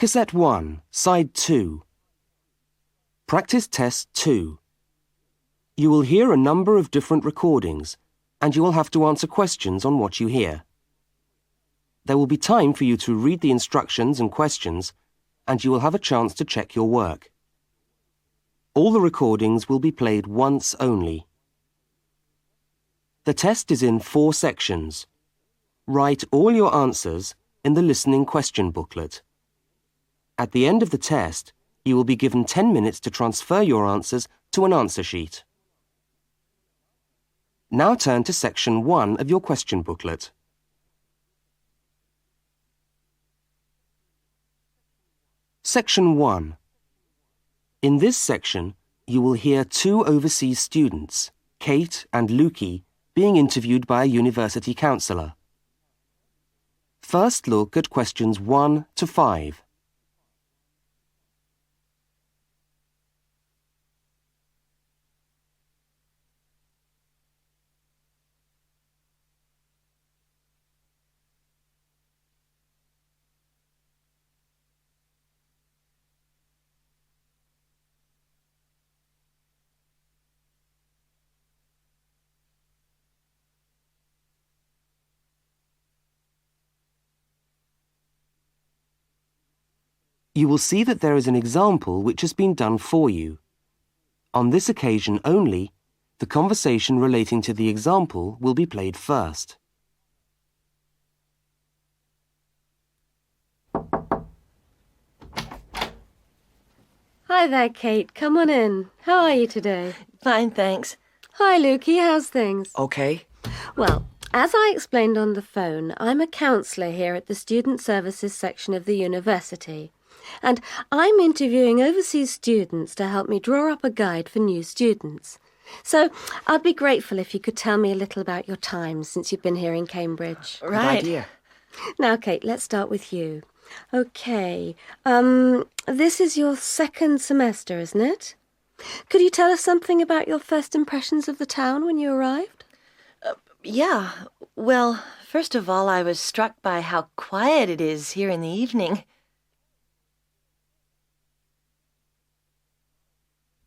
Cassette 1, Side 2. Practice Test 2. You will hear a number of different recordings, and you will have to answer questions on what you hear. There will be time for you to read the instructions and questions, and you will have a chance to check your work. All the recordings will be played once only. The test is in 4 sections. Write all your answers in the listening question booklet. At the end of the test, you will be given 10 minutes to transfer your answers to an answer sheet. Now turn to section 1 of your question booklet. Section 1. In this section, you will hear 2 overseas students, Kate and Lukey, being interviewed by a university counsellor. First look at questions 1 to 5. You will see that there is an example which has been done for you. On this occasion only, the conversation relating to the example will be played first. Hi there, Kate. Come on in. How are you today? Fine, thanks. Hi, Lukey. How's things? Okay. Well, as I explained on the phone, I'm a counsellor here at the Student Services section of the university. And I'm interviewing overseas students to help me draw up a guide for new students. So I'd be grateful if you could tell me a little about your time since you've been here in Cambridge. Right. Good idea. Now, Kate, let's start with you. Okay, this is your 2nd semester, isn't it? Could you tell us something about your first impressions of the town when you arrived? Yeah. Well, first of all, I was struck by how quiet it is here in the evening.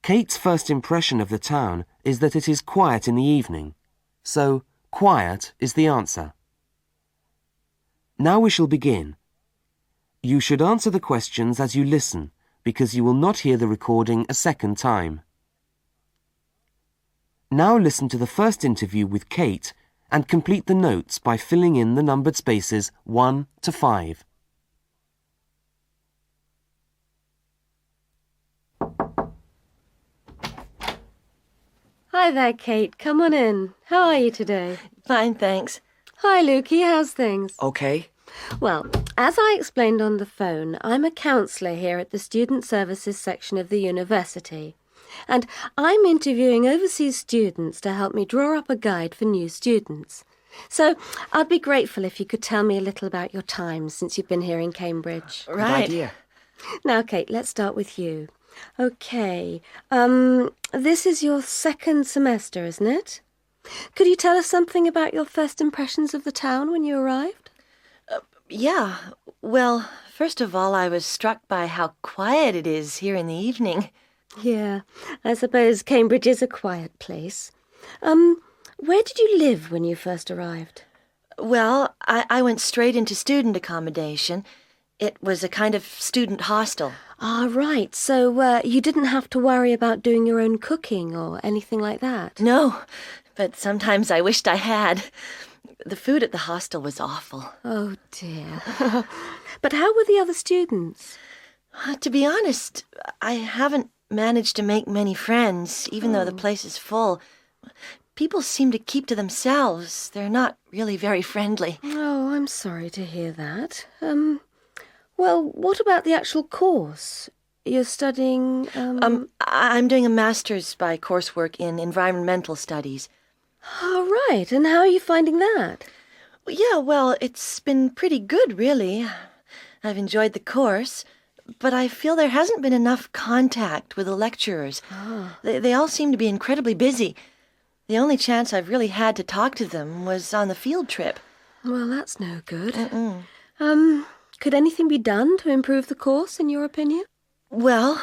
Kate's first impression of the town is that it is quiet in the evening, so quiet is the answer. Now we shall begin. You should answer the questions as you listen, because you will not hear the recording a second time. Now listen to the first interview with Kate and complete the notes by filling in the numbered spaces 1 to 5. Hi there, Kate. Come on in. How are you today? Fine, thanks. Hi, Lukey. How's things? Okay. Well, as I explained on the phone, I'm a counsellor here at the Student Services section of the university. And I'm interviewing overseas students to help me draw up a guide for new students. So I'd be grateful if you could tell me a little about your time since you've been here in Cambridge. Right. Good idea. Now, Kate, let's start with you. Okay, this is your 2nd semester, isn't it? Could you tell us something about your first impressions of the town when you arrived? Yeah. Well, first of all, I was struck by how quiet it is here in the evening. Yeah, I suppose Cambridge is a quiet place. Where did you live when you first arrived? Well, I went straight into student accommodation. It was a kind of student hostel. Ah, right. So you didn't have to worry about doing your own cooking or anything like that? No, but sometimes I wished I had. The food at the hostel was awful. Oh, dear. But how were the other students? To be honest, I haven't managed to make many friends, even though the place is full. People seem to keep to themselves. They're not really very friendly. Oh, I'm sorry to hear that. Well, what about the actual course? You're studying, I'm doing a master's by coursework in environmental studies. Oh, right. And how are you finding that? Yeah, well, it's been pretty good, really. I've enjoyed the course, but I feel there hasn't been enough contact with the lecturers. Oh. They all seem to be incredibly busy. The only chance I've really had to talk to them was on the field trip. Well, that's no good. Mm-mm. Could anything be done to improve the course, in your opinion? Well,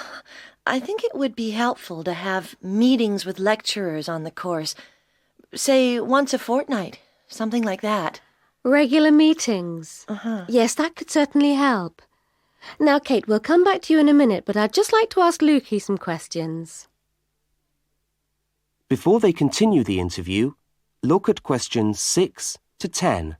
I think it would be helpful to have meetings with lecturers on the course. Say once a fortnight, something like that. Regular meetings. Yes, that could certainly help. Now, Kate, we'll come back to you in a minute, but I'd just like to ask Lukey some questions. Before they continue the interview, look at questions 6 to 10.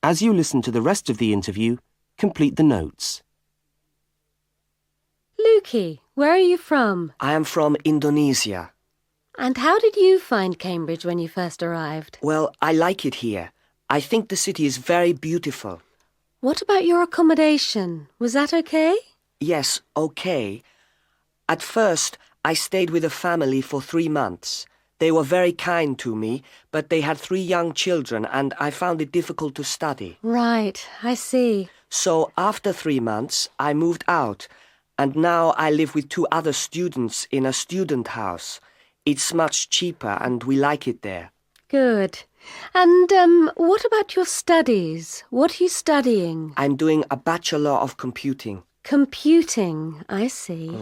As you listen to the rest of the interview, complete the notes. Lukey, where are you from? I am from Indonesia. And how did you find Cambridge when you first arrived? Well, I like it here. I think the city is very beautiful. What about your accommodation? Was that okay? Yes, okay. At first, I stayed with a family for 3 months. They were very kind to me, but they had 3 young children and I found it difficult to study. Right, I see. So after 3 months, I moved out, and now I live with 2 other students in a student house. It's much cheaper and we like it there. Good. And what about your studies? What are you studying? I'm doing a Bachelor of Computing. Computing, I see.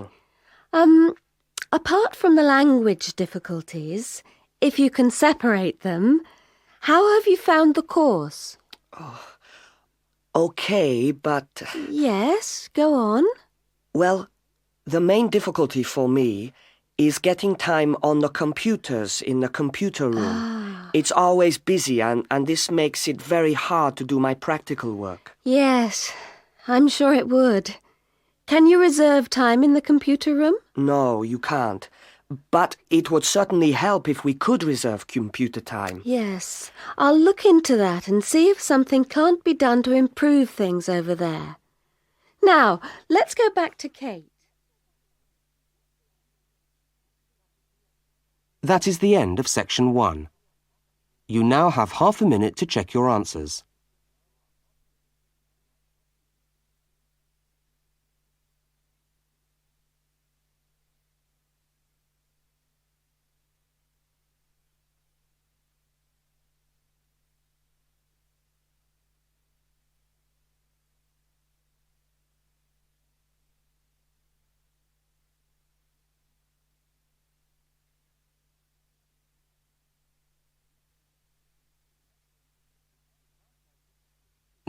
Apart from the language difficulties, if you can separate them, how have you found the course? Okay, but... Yes, go on. Well, the main difficulty for me is getting time on the computers in the computer room. It's always busy and this makes it very hard to do my practical work. Yes, I'm sure it would. Can you reserve time in the computer room? No, you can't. But it would certainly help if we could reserve computer time. Yes, I'll look into that and see if something can't be done to improve things over there. Now, let's go back to Kate. That is the end of section 1. You now have half a minute to check your answers.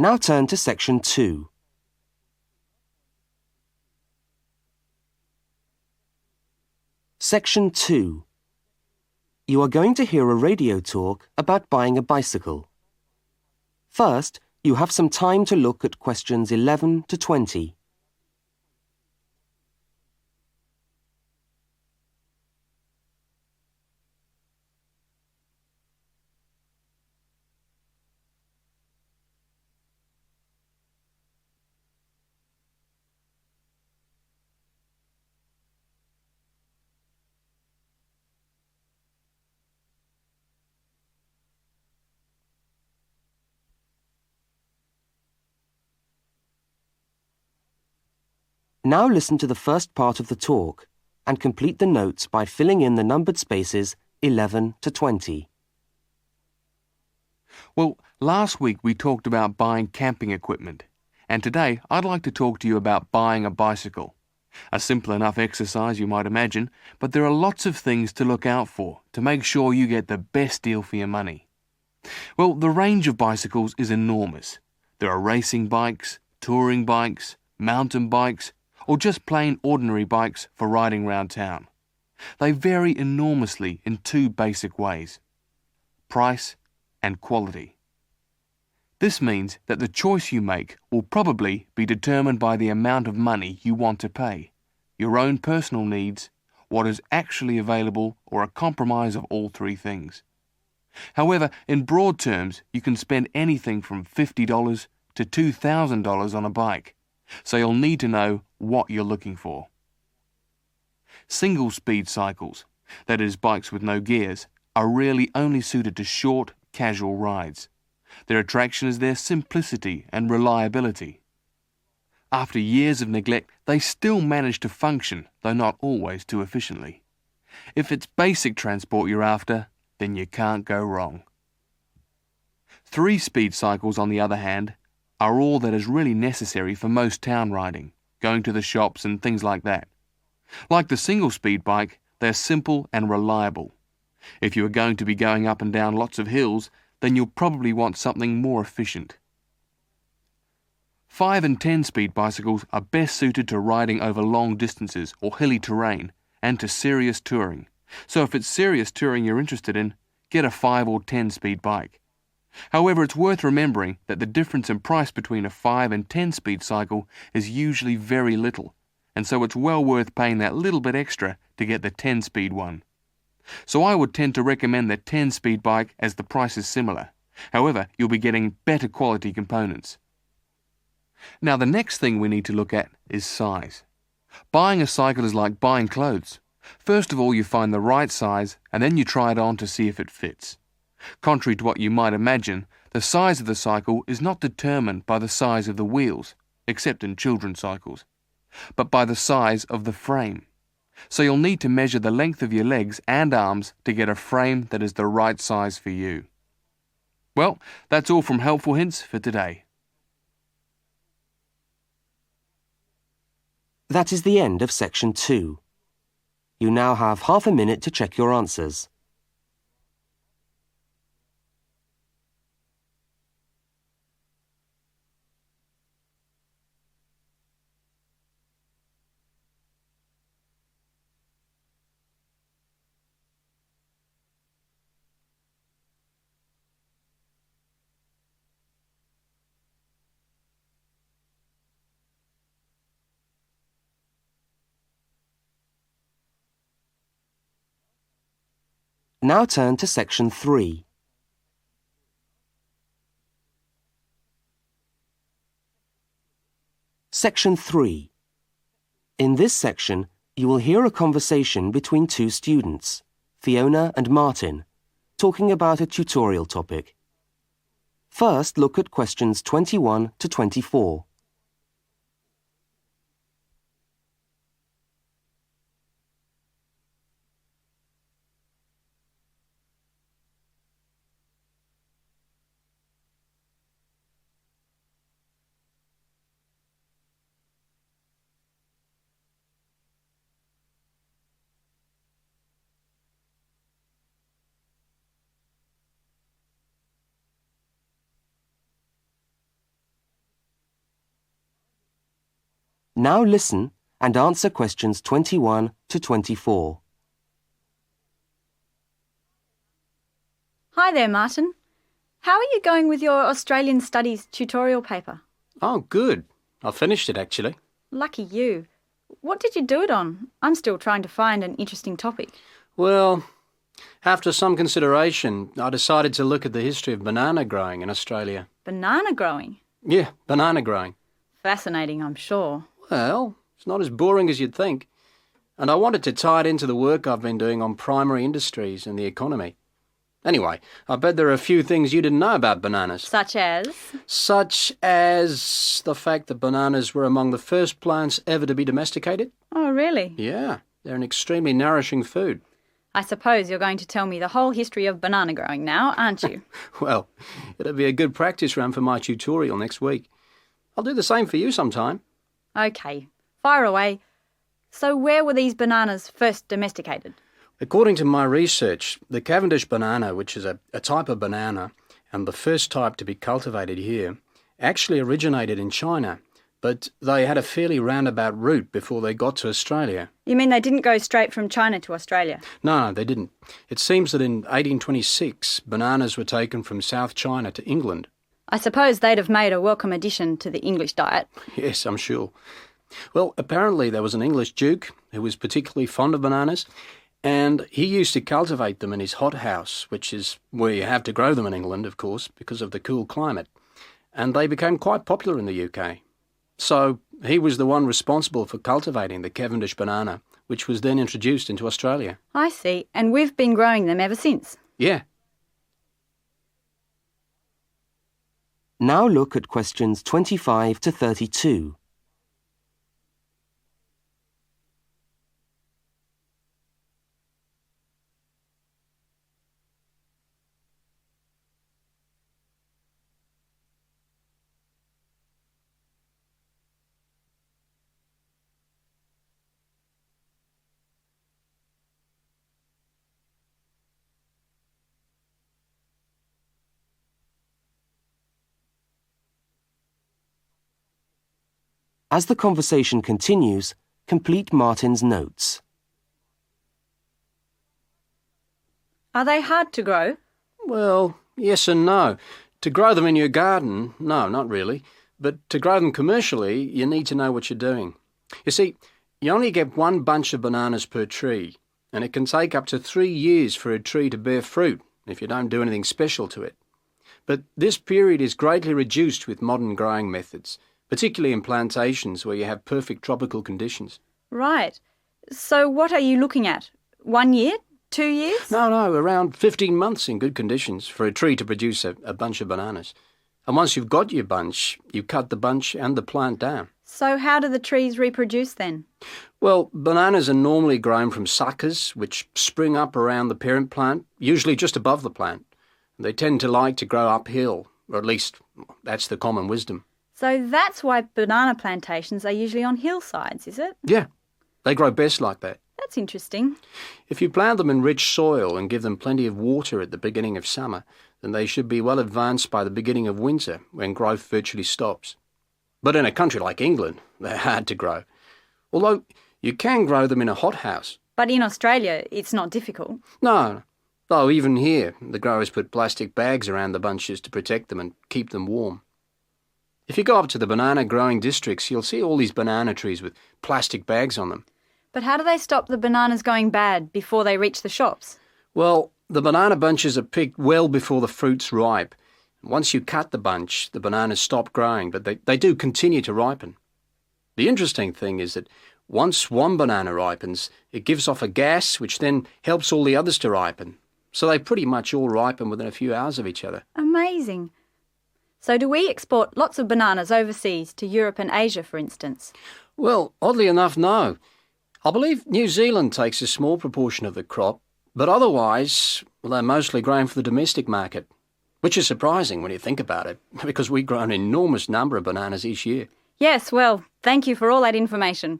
Now turn to section 2. Section 2. You are going to hear a radio talk about buying a bicycle. First, you have some time to look at questions 11 to 20. Now listen to the first part of the talk and complete the notes by filling in the numbered spaces 11 to 20. Well, last week we talked about buying camping equipment, and today I'd like to talk to you about buying a bicycle. A simple enough exercise, you might imagine, but there are lots of things to look out for to make sure you get the best deal for your money. Well, the range of bicycles is enormous. There are racing bikes, touring bikes, mountain bikes, or just plain ordinary bikes for riding round town. They vary enormously in 2 basic ways: price and quality. This means that the choice you make will probably be determined by the amount of money you want to pay, your own personal needs, what is actually available, or a compromise of all 3 things. However, in broad terms, you can spend anything from $50 to $2,000 on a bike, so you'll need to know what you're looking for. Single-speed cycles, that is bikes with no gears, are really only suited to short, casual rides. Their attraction is their simplicity and reliability. After years of neglect, they still manage to function, though not always too efficiently. If it's basic transport you're after, then you can't go wrong. 3-speed cycles, on the other hand, are all that is really necessary for most town riding, going to the shops and things like that. Like the single-speed bike, they're simple and reliable. If you are going to be going up and down lots of hills, then you'll probably want something more efficient. 5 and 10-speed bicycles are best suited to riding over long distances or hilly terrain and to serious touring. So if it's serious touring you're interested in, get a 5 or 10-speed bike. However, it's worth remembering that the difference in price between a 5 and 10-speed cycle is usually very little, and so it's well worth paying that little bit extra to get the 10-speed one. So I would tend to recommend the 10-speed bike as the price is similar. However, you'll be getting better quality components. Now the next thing we need to look at is size. Buying a cycle is like buying clothes. First of all, you find the right size and then you try it on to see if it fits. Contrary to what you might imagine, the size of the cycle is not determined by the size of the wheels, except in children's cycles, but by the size of the frame. So you'll need to measure the length of your legs and arms to get a frame that is the right size for you. Well, that's all from Helpful Hints for today. That is the end of section 2. You now have half a minute to check your answers. Now turn to section 3. Section 3. In this section, you will hear a conversation between two students, Fiona and Martin, talking about a tutorial topic. First, look at questions 21 to 24. Now listen and answer questions 21 to 24. Hi there, Martin. How are you going with your Australian Studies tutorial paper? Oh, good. I finished it, actually. Lucky you. What did you do it on? I'm still trying to find an interesting topic. Well, after some consideration, I decided to look at the history of banana growing in Australia. Banana growing? Yeah, banana growing. Fascinating, I'm sure. Well, it's not as boring as you'd think. And I wanted to tie it into the work I've been doing on primary industries and the economy. Anyway, I bet there are a few things you didn't know about bananas. Such as? Such as the fact that bananas were among the first plants ever to be domesticated. Oh, really? Yeah, they're an extremely nourishing food. I suppose you're going to tell me the whole history of banana growing now, aren't you? Well, it'll be a good practice run for my tutorial next week. I'll do the same for you sometime. OK, fire away. So where were these bananas first domesticated? According to my research, the Cavendish banana, which is a type of banana and the first type to be cultivated here, actually originated in China, but they had a fairly roundabout route before they got to Australia. You mean they didn't go straight from China to Australia? No, they didn't. It seems that in 1826, bananas were taken from South China to England. I suppose they'd have made a welcome addition to the English diet. Yes, I'm sure. Well, apparently there was an English duke who was particularly fond of bananas, and he used to cultivate them in his hothouse, which is where you have to grow them in England, of course, because of the cool climate. and they became quite popular in the UK. So he was the one responsible for cultivating the Cavendish banana, which was then introduced into Australia. I see, and we've been growing them ever since. Yeah. Now look at questions 25 to 32. As the conversation continues, complete Martin's notes. Are they hard to grow? Well, yes and no. To grow them in your garden, no, not really. But to grow them commercially, you need to know what you're doing. You see, you only get one bunch of bananas per tree, and it can take up to 3 years for a tree to bear fruit if you don't do anything special to it. But this period is greatly reduced with modern growing methods, particularly in plantations where you have perfect tropical conditions. Right. So what are you looking at? 1 year? 2 years? No, around 15 months in good conditions for a tree to produce a bunch of bananas. And once you've got your bunch, you cut the bunch and the plant down. So how do the trees reproduce then? Well, bananas are normally grown from suckers, which spring up around the parent plant, usually just above the plant. They tend to like to grow uphill, or at least that's the common wisdom. So that's why banana plantations are usually on hillsides, is it? Yeah, they grow best like that. That's interesting. If you plant them in rich soil and give them plenty of water at the beginning of summer, then they should be well advanced by the beginning of winter, when growth virtually stops. But in a country like England, they're hard to grow. Although you can grow them in a hothouse. But in Australia, it's not difficult. No, though even here, the growers put plastic bags around the bunches to protect them and keep them warm. If you go up to the banana growing districts, you'll see all these banana trees with plastic bags on them. But how do they stop the bananas going bad before they reach the shops? Well, the banana bunches are picked well before the fruit's ripe. Once you cut the bunch, the bananas stop growing, but they do continue to ripen. The interesting thing is that once one banana ripens, it gives off a gas which then helps all the others to ripen. So they pretty much all ripen within a few hours of each other. Amazing. So do we export lots of bananas overseas to Europe and Asia, for instance? Well, oddly enough, no. I believe New Zealand takes a small proportion of the crop, but otherwise, well, they're mostly grown for the domestic market, which is surprising when you think about it, because we grow an enormous number of bananas each year. Yes, well, thank you for all that information.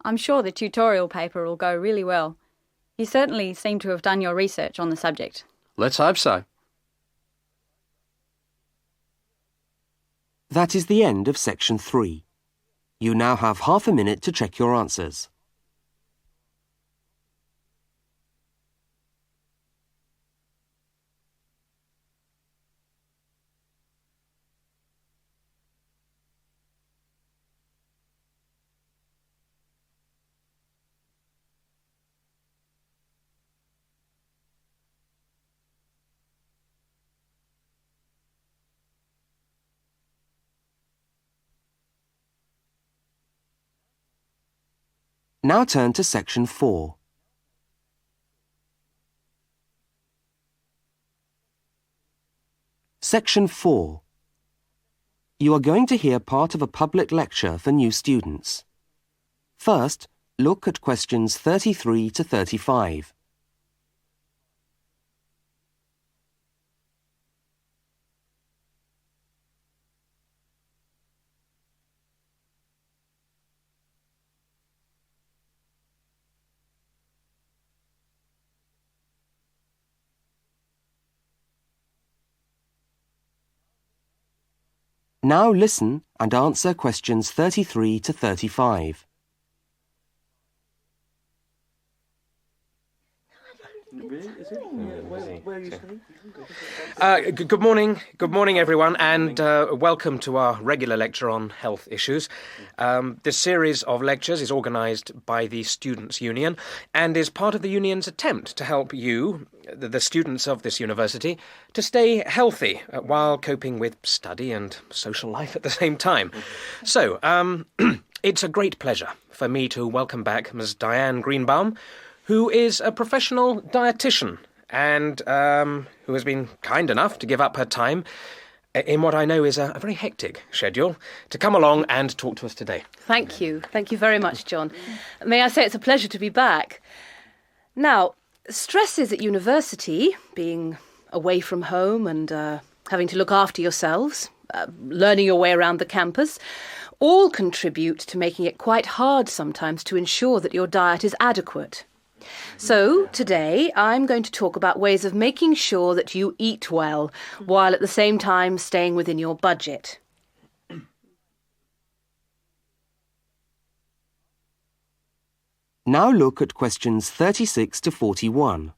I'm sure the tutorial paper will go really well. You certainly seem to have done your research on the subject. Let's hope so. That is the end of section 3. You now have half a minute to check your answers. Now turn to section 4. Section 4. You are going to hear part of a public lecture for new students. First, look at questions 33 to 35. Now listen and answer questions 33 to 35. Good morning. Good morning, everyone, and welcome to our regular lecture on health issues. This series of lectures is organised by the Students' Union and is part of the union's attempt to help you, the students of this university, to stay healthy while coping with study and social life at the same time. So, it's a great pleasure for me to welcome back Ms. Diane Greenbaum, who is a professional dietitian and who has been kind enough to give up her time in what I know is a very hectic schedule to come along and talk to us today. Thank you. Thank you very much, John. May I say it's a pleasure to be back. Now, stresses at university, being away from home and having to look after yourselves, learning your way around the campus, all contribute to making it quite hard sometimes to ensure that your diet is adequate. So, today I'm going to talk about ways of making sure that you eat well, while at the same time staying within your budget. Now look at questions 36 to 41.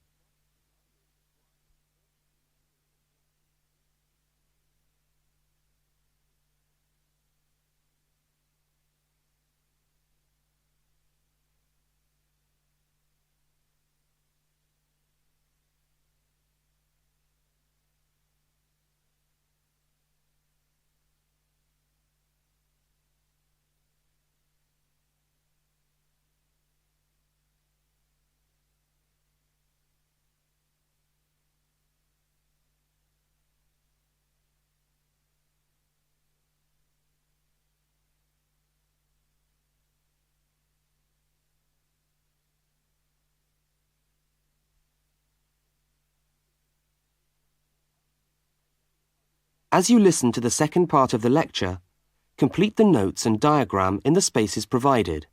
As you listen to the second part of the lecture, complete the notes and diagram in the spaces provided.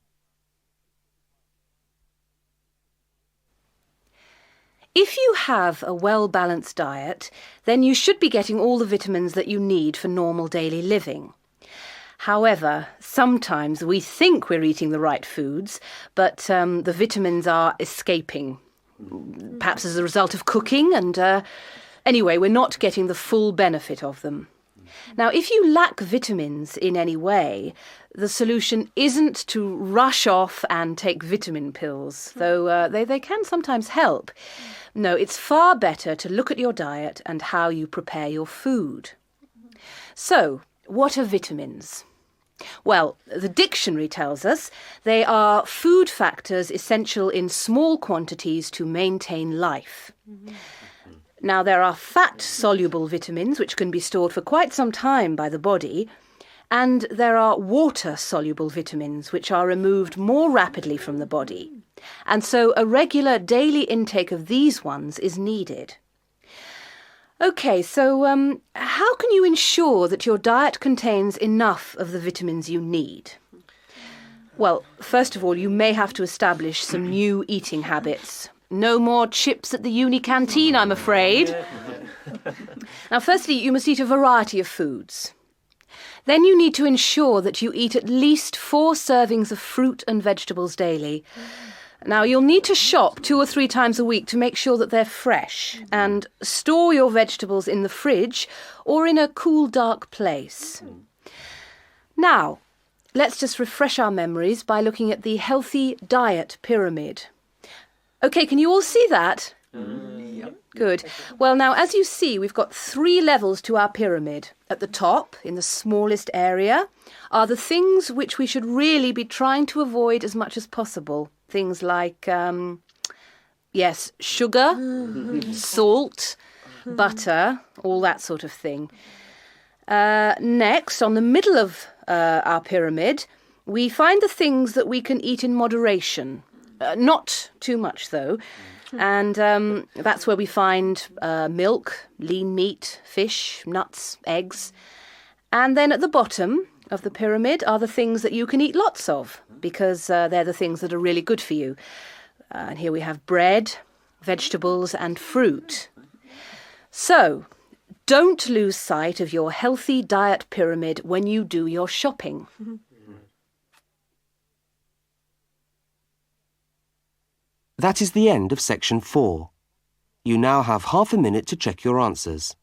If you have a well-balanced diet, then you should be getting all the vitamins that you need for normal daily living. However, sometimes we think we're eating the right foods, but the vitamins are escaping, perhaps as a result of cooking, and anyway, we're not getting the full benefit of them. Now, if you lack vitamins in any way, the solution isn't to rush off and take vitamin pills, though they can sometimes help. No, it's far better to look at your diet and how you prepare your food. So, what are vitamins? Well, the dictionary tells us they are food factors essential in small quantities to maintain life. Now, there are fat-soluble vitamins which can be stored for quite some time by the body, and there are water-soluble vitamins which are removed more rapidly from the body. And so a regular daily intake of these ones is needed. OK, so how can you ensure that your diet contains enough of the vitamins you need? Well, first of all, you may have to establish some new eating habits. No more chips at the uni canteen, I'm afraid. Now, firstly, you must eat a variety of foods. Then you need to ensure that you eat at least 4 servings of fruit and vegetables daily. Now, you'll need to shop 2 or 3 times a week to make sure that they're fresh, and store your vegetables in the fridge or in a cool, dark place. Now, let's just refresh our memories by looking at the healthy diet pyramid. OK, can you all see that? Good. Well, now, as you see, we've got 3 levels to our pyramid. At the top, in the smallest area, are the things which we should really be trying to avoid as much as possible. Things like, yes, sugar, salt, butter, all that sort of thing. Next, on the middle of our pyramid, we find the things that we can eat in moderation. Not too much, though. And that's where we find milk, lean meat, fish, nuts, eggs. And then at the bottom of the pyramid are the things that you can eat lots of, because they're the things that are really good for you. And here we have bread, vegetables and fruit. So, don't lose sight of your healthy diet pyramid when you do your shopping. That is the end of section 4. You now have half a minute to check your answers.